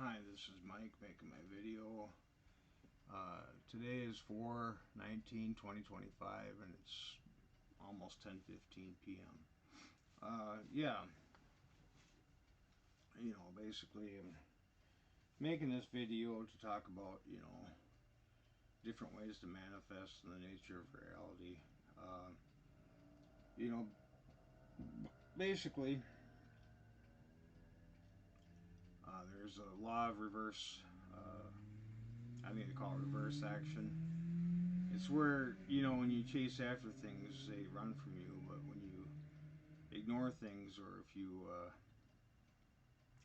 Hi, this is Mike making my video. Today is 4/19/2025 and it's almost 10:15 p.m. Yeah, basically I'm making this video to talk about, different ways to manifest in the nature of reality. Uh, you know, basically, there's a law of reverse, I think they call it reverse action. It's where, when you chase after things, they run from you, but when you ignore things or if you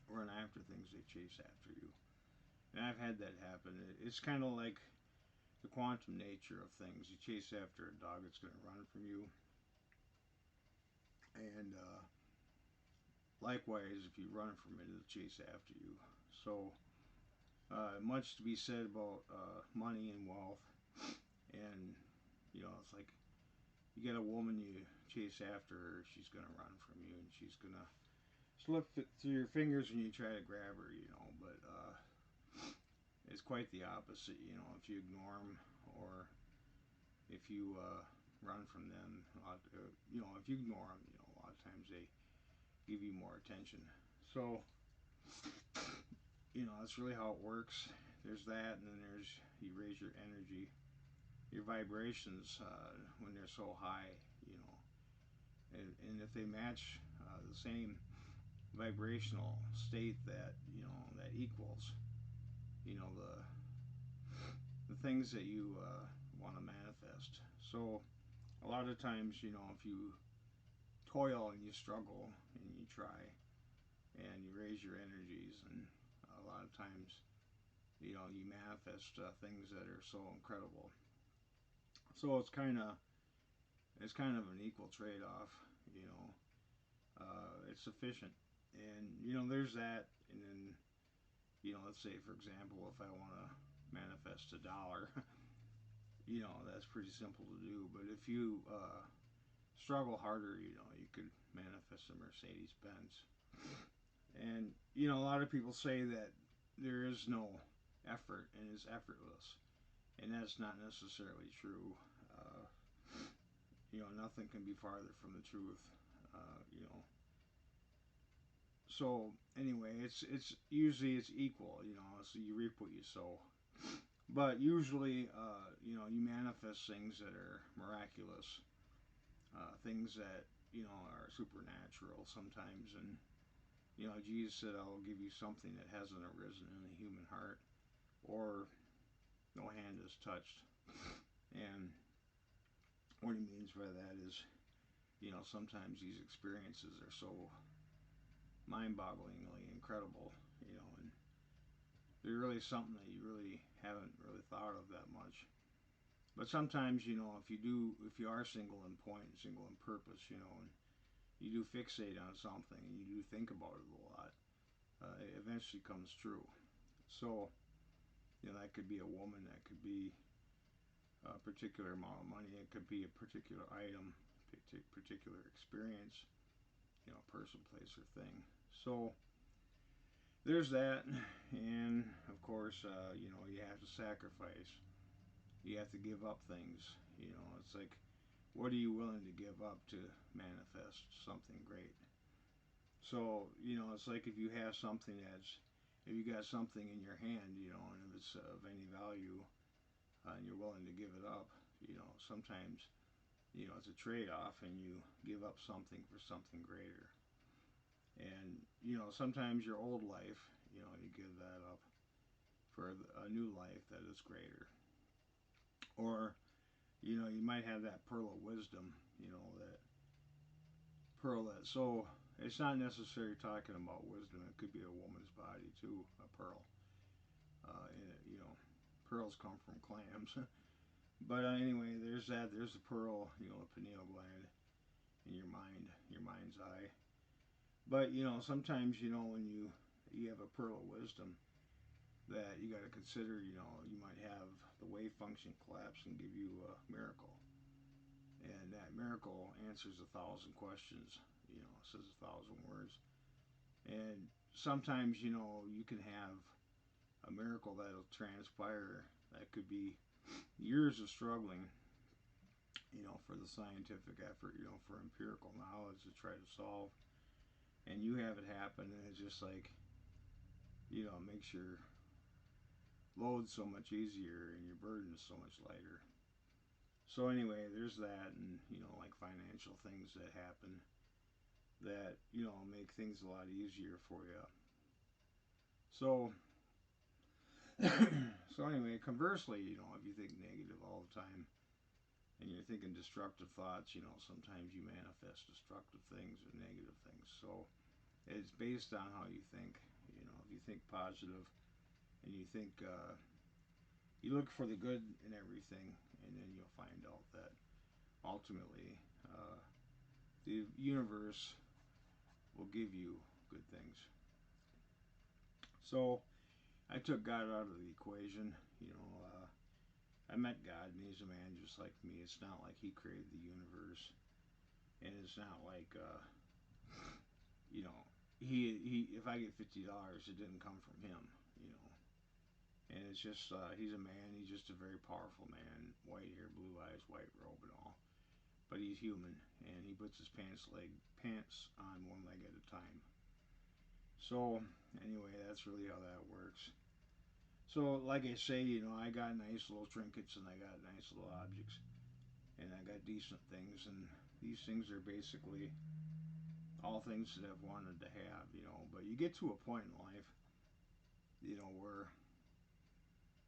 run after things, they chase after you. And I've had that happen. It's kind of like the quantum nature of things. You chase after a dog, it's going to run from you. And likewise, if you run from it, it'll chase after you. So, much to be said about money and wealth. And, it's like you get a woman, you chase after her, she's going to run from you and she's going to slip through your fingers when you try to grab her, but it's quite the opposite, if you ignore them or if you run from them, if you ignore them, a lot of times they give you more attention. So, that's really how it works. There's that, and then there's you raise your energy, your vibrations when they're so high, and if they match the same vibrational state that that equals the things that you want to manifest. So a lot of times, if you toil and you struggle and you try and you raise your energies, and a lot of times, you manifest things that are so incredible. So it's kind of an equal trade-off. It's efficient, and there's that, and then let's say for example, if I want to manifest $1, that's pretty simple to do. But if you struggle harder, you could manifest a Mercedes Benz. And a lot of people say that there is no effort and it's effortless, and that's not necessarily true. Nothing can be farther from the truth. So anyway, it's usually it's equal. So you reap what you sow. But usually, you manifest things that are miraculous, things that are supernatural sometimes. And Jesus said, "I'll give you something that hasn't arisen in the human heart, or no hand has touched." And what he means by that is, sometimes these experiences are so mind-bogglingly incredible, and they're really something that you really haven't really thought of that much. But sometimes, if you are single in point, single in purpose, and you do fixate on something and you do think about it a lot, it eventually comes true. So, that could be a woman, that could be a particular amount of money, it could be a particular item, particular experience, person, place, or thing. So, there's that, and of course, you have to sacrifice. You have to give up things. It's like, what are you willing to give up to manifest something great? So, it's like if you have something if you got something in your hand, and if it's of any value, and you're willing to give it up, sometimes, it's a trade-off, and you give up something for something greater. And, sometimes your old life, you give that up for a new life that is greater. Or, you might have that pearl of wisdom, that pearl that, so it's not necessarily talking about wisdom. It could be a woman's body too, a pearl. Pearls come from clams. But anyway, there's that. There's the pearl, the pineal gland in your mind's eye. But sometimes when you have a pearl of wisdom, that you got to consider. You might have the wave function collapse and give you a miracle, and that miracle answers 1,000 questions. Says 1,000 words, and sometimes you can have a miracle that'll transpire. That could be years of struggling, for the scientific effort, for empirical knowledge to try to solve. And you have it happen, and it's just like, it makes your load so much easier and your burden is so much lighter. So anyway, there's that, and like financial things that happen that make things a lot easier for you. So so anyway, conversely, if you think negative all the time and you're thinking destructive thoughts, sometimes you manifest destructive things or negative things. So it's based on how you think. If you think positive and you think you look for the good in everything, and then you'll find out that ultimately the universe will give you good things. So I took God out of the equation. I met God, and He's a man just like me. It's not like He created the universe, and it's not like you know he if I get $50, it didn't come from Him. And it's just He's a man. He's just a very powerful man, white hair, blue eyes, white robe, and all. But he's human, and he puts his pants on one leg at a time. So anyway, that's really how that works. So like I say, I got nice little trinkets and I got nice little objects and I got decent things, and these things are basically all things that I've wanted to have, But you get to a point in life, where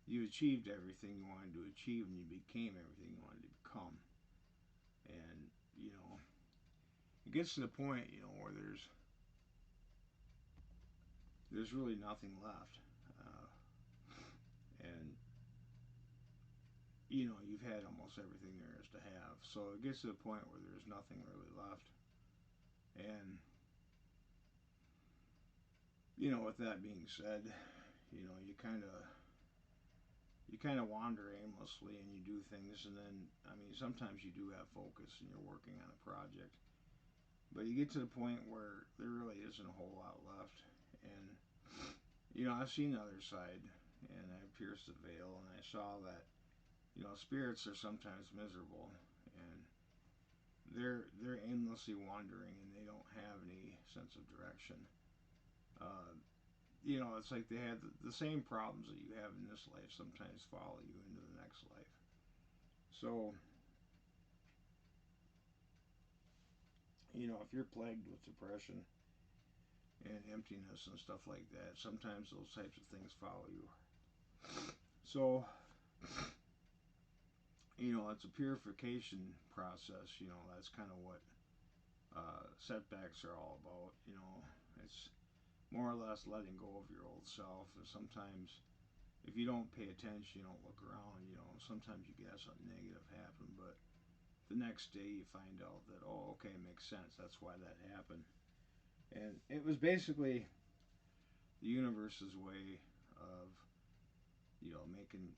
you achieved everything you wanted to achieve and you became everything you wanted to become. And, it gets to the point, where there's really nothing left. And you've had almost everything there is to have. So it gets to the point where there's nothing really left. And with that being said, you kind of wander aimlessly and you do things, and then sometimes you do have focus and you're working on a project, but you get to the point where there really isn't a whole lot left. And I've seen the other side, and I pierced the veil, and I saw that spirits are sometimes miserable, and they're aimlessly wandering, and they don't have any sense of direction. Uh, it's like they have the same problems that you have in this life sometimes follow you into the next life. So, if you're plagued with depression and emptiness and stuff like that, sometimes those types of things follow you. So, it's a purification process. That's kind of what setbacks are all about. It's more or less letting go of your old self. And sometimes, if you don't pay attention, you don't look around, sometimes you get something negative happen, but the next day you find out that, oh, okay, it makes sense. That's why that happened. And it was basically the universe's way of,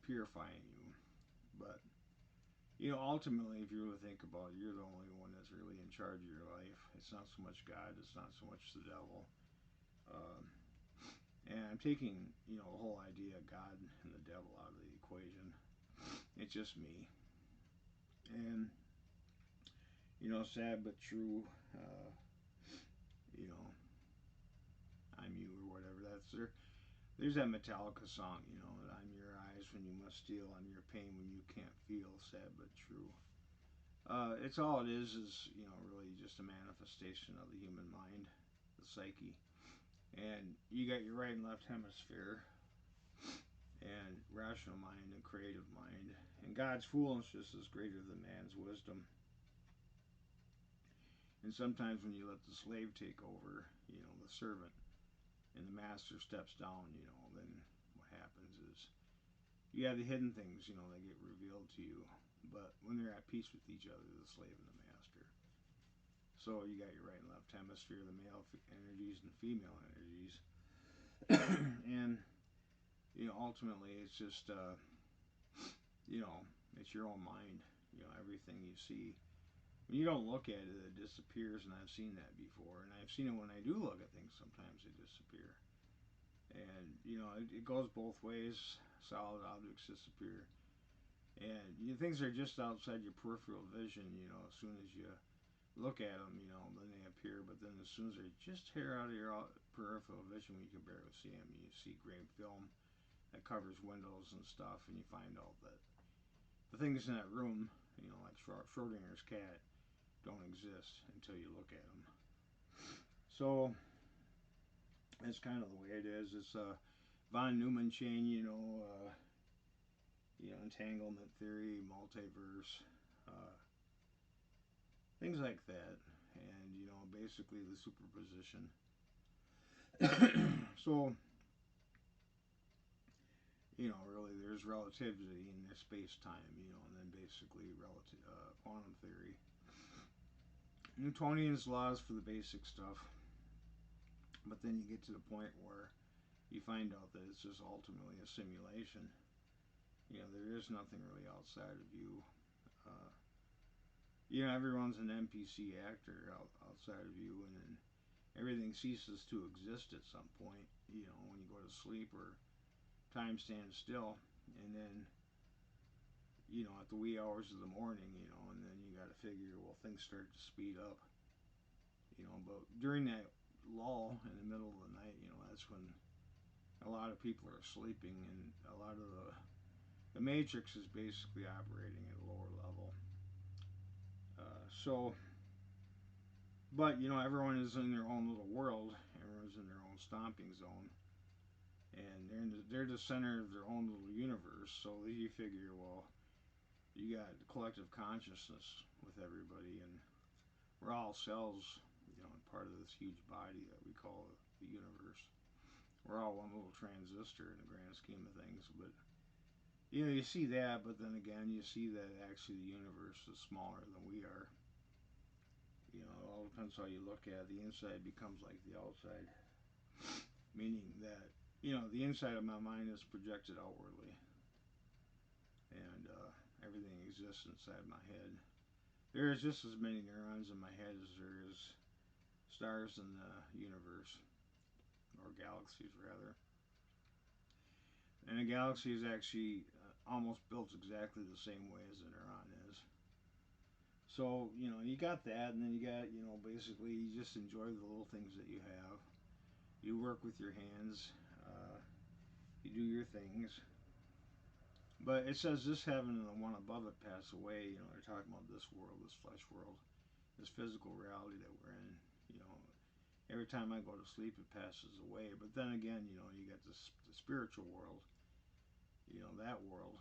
purifying you. But, ultimately, if you really think about it, you're the only one that's really in charge of your life. It's not so much God, it's not so much the devil. Um, and I'm taking, the whole idea of God and the devil out of the equation. It's just me. And, sad but true, you know, I'm you or whatever. There's that Metallica song, I'm your eyes when you must steal, I'm your pain when you can't feel, sad but true. It's all it is, really just a manifestation of the human mind, the psyche. And you got your right and left hemisphere, and rational mind and creative mind. And God's foolishness is greater than man's wisdom. And sometimes when you let the slave take over, the servant, and the master steps down, then what happens is you have the hidden things, they get revealed to you. But when they're at peace with each other, the slave and the master. So you got your right and left hemisphere, the male energies and female energies. And, ultimately it's just, it's your own mind, everything you see. When you don't look at it, it disappears, and I've seen that before. And I've seen it when I do look at things, sometimes they disappear. And it goes both ways. Solid objects disappear, and things are just outside your peripheral vision. As soon as you look at them, then they appear. But then as soon as they're just hair out of your peripheral vision, you can barely see them. You see gray film that covers windows and stuff, and you find out that the things in that room, like Schrodinger's cat, don't exist until you look at them. So that's kind of the way it is. It's von Neumann chain, entanglement theory, multiverse, uh, things like that, and basically the superposition. So really, there's relativity in their space time, and then basically relative quantum theory, Newtonian's laws for the basic stuff. But then you get to the point where you find out that it's just ultimately a simulation. There is nothing really outside of you. Uh, Everyone's an NPC actor outside of you, and then everything ceases to exist at some point. When you go to sleep or time stands still, and then at the wee hours of the morning, and then you got to figure, well, things start to speed up. But during that lull in the middle of the night, that's when a lot of people are sleeping, and a lot of the matrix is basically operating at a lower level. So, but everyone is in their own little world. Everyone's in their own stomping zone, and they're the center of their own little universe. So you figure, well, you got collective consciousness with everybody, and we're all cells, part of this huge body that we call the universe. We're all one little transistor in the grand scheme of things, but you see that, but then again, you see that actually the universe is smaller than we are. It all depends how you look at it. The inside becomes like the outside, meaning that the inside of my mind is projected outwardly, and everything exists inside my head. There is just as many neurons in my head as there is stars in the universe, or galaxies rather. And a galaxy is actually almost built exactly the same way as a neuron is. So, you got that, and then you got, basically you just enjoy the little things that you have. You work with your hands, you do your things. But it says this heaven and the one above it pass away. They're talking about this world, this flesh world, this physical reality that we're in. Every time I go to sleep, it passes away. But then again, you got the spiritual world. That world,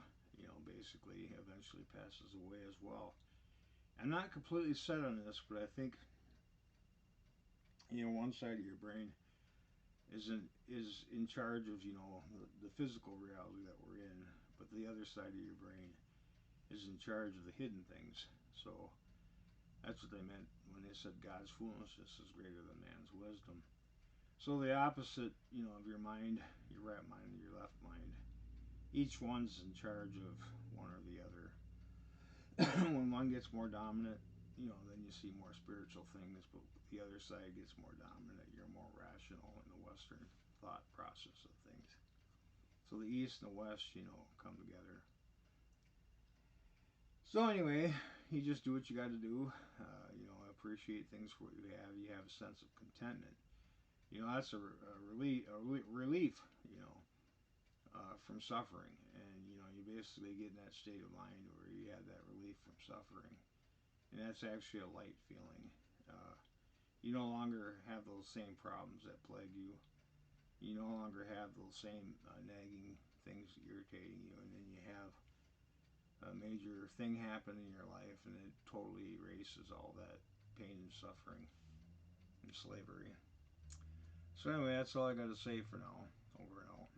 basically eventually passes away as well. I'm not completely set on this, but I think one side of your brain is in charge of the physical reality that we're in, but the other side of your brain is in charge of the hidden things. So that's what they meant when they said God's foolishness is greater than man's wisdom. So the opposite, of your mind, your right mind and your left mind, each one's in charge of one or the other. When one gets more dominant, then you see more spiritual things, but the other side gets more dominant. You're more rational in the Western thought process of things. So the East and the West, come together. So anyway, you just do what you got to do. Appreciate things for what you have. You have a sense of contentment. That's a relief. From suffering, and you basically get in that state of mind where you have that relief from suffering, and that's actually a light feeling. You no longer have those same problems that plague you. You no longer have those same nagging things irritating you, and then you have a major thing happen in your life, and it totally erases all that pain and suffering and slavery. So anyway, that's all I got to say for now. Over and out.